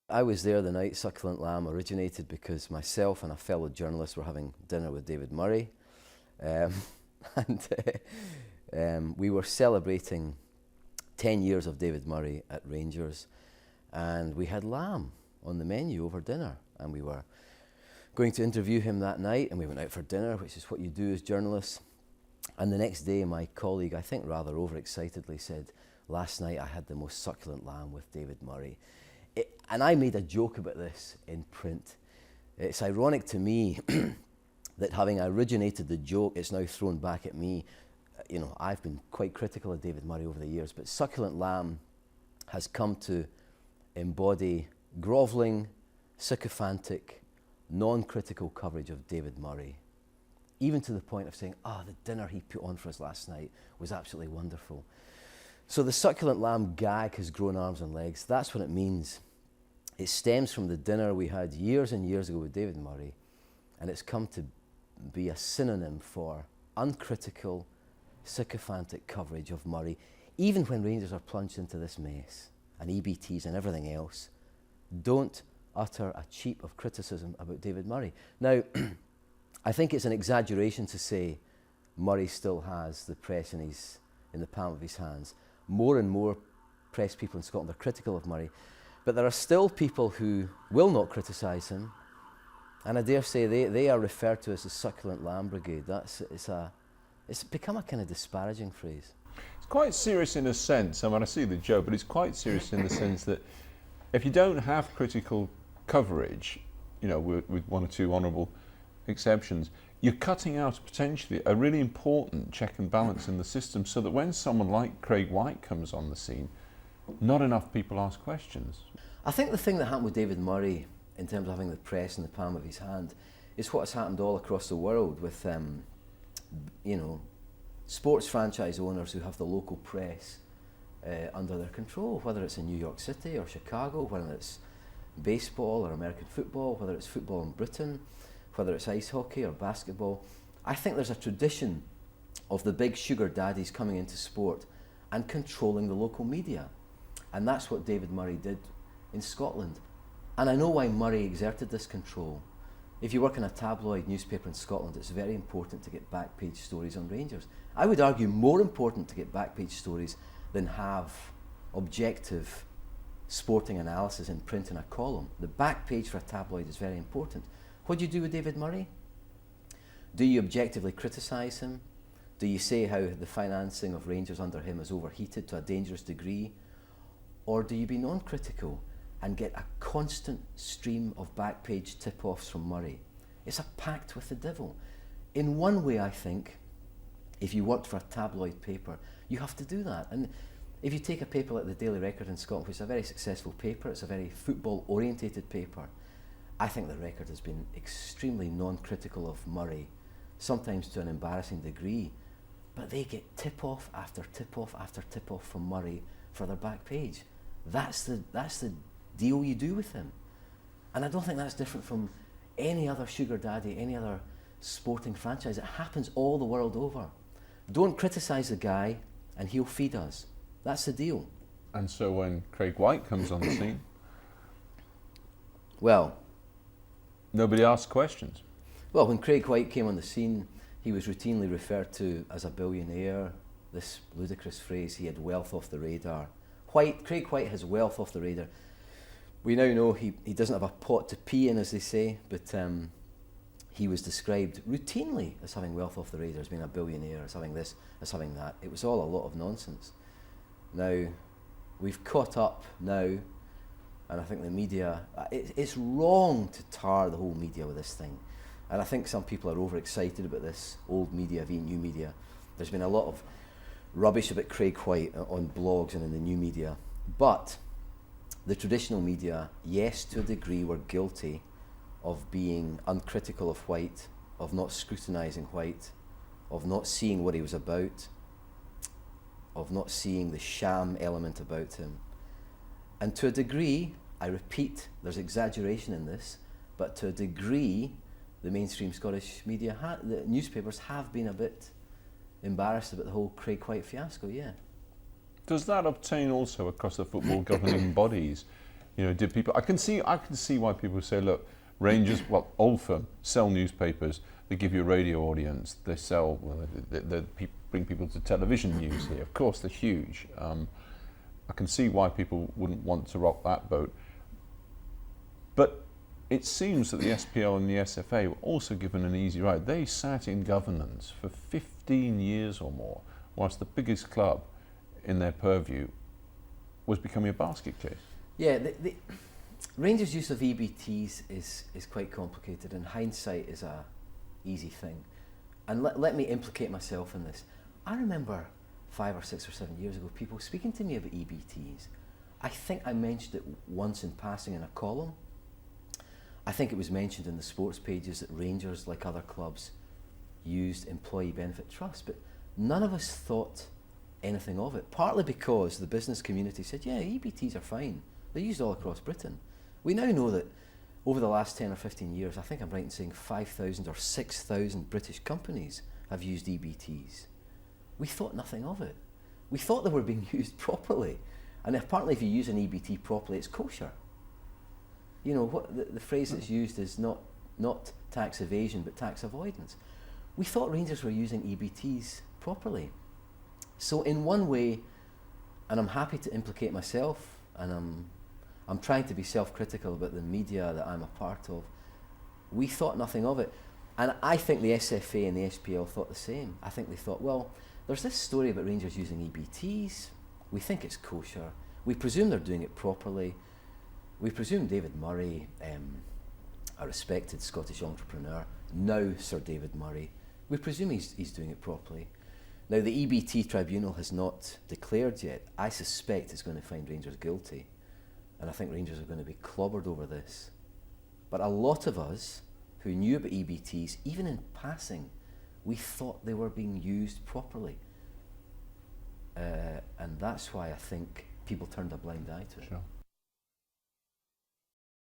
I was there the night Succulent Lamb originated because myself and a fellow journalist were having dinner with David Murray, um, and we were celebrating 10 years of David Murray at Rangers, and we had lamb on the menu over dinner, and we were going to interview him that night, and we went out for dinner, which is what you do as journalists. And the next day my colleague, I think rather overexcitedly, said, "Last night I had the most succulent lamb with David Murray." And I made a joke about this in print. It's ironic to me that having originated the joke, it's now thrown back at me. You know, I've been quite critical of David Murray over the years, but Succulent Lamb has come to embody grovelling, sycophantic, non-critical coverage of David Murray, even to the point of saying, the dinner he put on for us last night was absolutely wonderful. So the Succulent Lamb gag has grown arms and legs. That's what it means. It stems from the dinner we had years and years ago with David Murray, and it's come to be a synonym for uncritical, sycophantic coverage of Murray, even when Rangers are plunged into this mess, and EBTs and everything else. Don't utter a cheap of criticism about David Murray. Now, I think it's an exaggeration to say Murray still has the press in the palm of his hands. More and more press people in Scotland are critical of Murray, but there are still people who will not criticise him, and I dare say they are referred to as the Succulent Lamb Brigade. It's become a kind of disparaging phrase. It's quite serious in a sense. I mean, I see the joke, but it's quite serious in the sense that if you don't have critical coverage, you know, with one or two honourable exceptions, you're cutting out potentially a really important check and balance in the system, so that when someone like Craig White comes on the scene, not enough people ask questions. I think the thing that happened with David Murray in terms of having the press in the palm of his hand is what has happened all across the world with sports franchise owners who have the local press under their control, whether it's in New York City or Chicago, whether it's baseball or American football, whether it's football in Britain, whether it's ice hockey or basketball. I think there's a tradition of the big sugar daddies coming into sport and controlling the local media. And that's what David Murray did in Scotland. And I know why Murray exerted this control. If you work in a tabloid newspaper in Scotland, it's very important to get back page stories on Rangers. I would argue more important to get back page stories than have objective sporting analysis in print in a column. The back page for a tabloid is very important. What do you do with David Murray? Do you objectively criticise him? Do you say how the financing of Rangers under him has overheated to a dangerous degree? Or do you be non-critical and get a constant stream of back page tip-offs from Murray? It's a pact with the devil. In one way, I think, if you worked for a tabloid paper, you have to do that. And if you take a paper like the Daily Record in Scotland, which is a very successful paper, it's a very football-orientated paper, I think the Record has been extremely non-critical of Murray, sometimes to an embarrassing degree, but they get tip-off after tip-off after tip-off from Murray for their back page. That's the deal you do with him. And I don't think that's different from any other sugar daddy, any other sporting franchise. It happens all the world over. Don't criticise the guy and he'll feed us. That's the deal. And so when Craig White comes on the scene, well, nobody asks questions. Well, when Craig White came on the scene, he was routinely referred to as a billionaire. This ludicrous phrase, he had wealth off the radar. Craig White has wealth off the radar. We now know he doesn't have a pot to pee in, as they say, but he was described routinely as having wealth off the radar, as being a billionaire, as having this, as having that. It was all a lot of nonsense. Now, we've caught up now, and I think the media, it's wrong to tar the whole media with this thing. And I think some people are overexcited about this old media v new media. There's been a lot of rubbish about Craig White on blogs and in the new media. But the traditional media, yes, to a degree, were guilty of being uncritical of White, of not scrutinising White, of not seeing what he was about, of not seeing the sham element about him. And to a degree, I repeat, there's exaggeration in this, but to a degree, the mainstream Scottish media, the newspapers have been a bit embarrassed about the whole Craig White fiasco, yeah. Does that obtain also across the football governing bodies? You know, did people? I can see why people say, look, Rangers, well, old firm, sell newspapers. They give you a radio audience. They sell. Well, they bring people to television news here. Of course, they're huge. I can see why people wouldn't want to rock that boat. But it seems that the SPL and the SFA were also given an easy ride. They sat in governance for 15 years or more, whilst the biggest club in their purview was becoming a basket case. Yeah, the Rangers' use of EBTs is quite complicated, and hindsight is a easy thing. And let me implicate myself in this. I remember 5 or 6 or 7 years ago people speaking to me about EBTs. I think I mentioned it once in passing in a column. I think it was mentioned in the sports pages that Rangers, like other clubs, used employee benefit trusts, but none of us thought anything of it, partly because the business community said, yeah, EBTs are fine. They're used all across Britain. We now know that over the last 10 or 15 years, I think I'm right in saying 5,000 or 6,000 British companies have used EBTs. We thought nothing of it. We thought they were being used properly. And apparently if you use an EBT properly, it's kosher. You know, what the phrase that's used is not tax evasion, but tax avoidance. We thought Rangers were using EBTs properly. So in one way, and I'm happy to implicate myself, and I'm trying to be self-critical about the media that I'm a part of, we thought nothing of it. And I think the SFA and the SPL thought the same. I think they thought, well, there's this story about Rangers using EBTs. We think it's kosher. We presume they're doing it properly. We presume David Murray, a respected Scottish entrepreneur, now Sir David Murray, we presume he's doing it properly. Now, the EBT tribunal has not declared yet. I suspect it's going to find Rangers guilty, and I think Rangers are going to be clobbered over this. But a lot of us who knew about EBTs, even in passing, we thought they were being used properly. And that's why I think people turned a blind eye to it. Sure.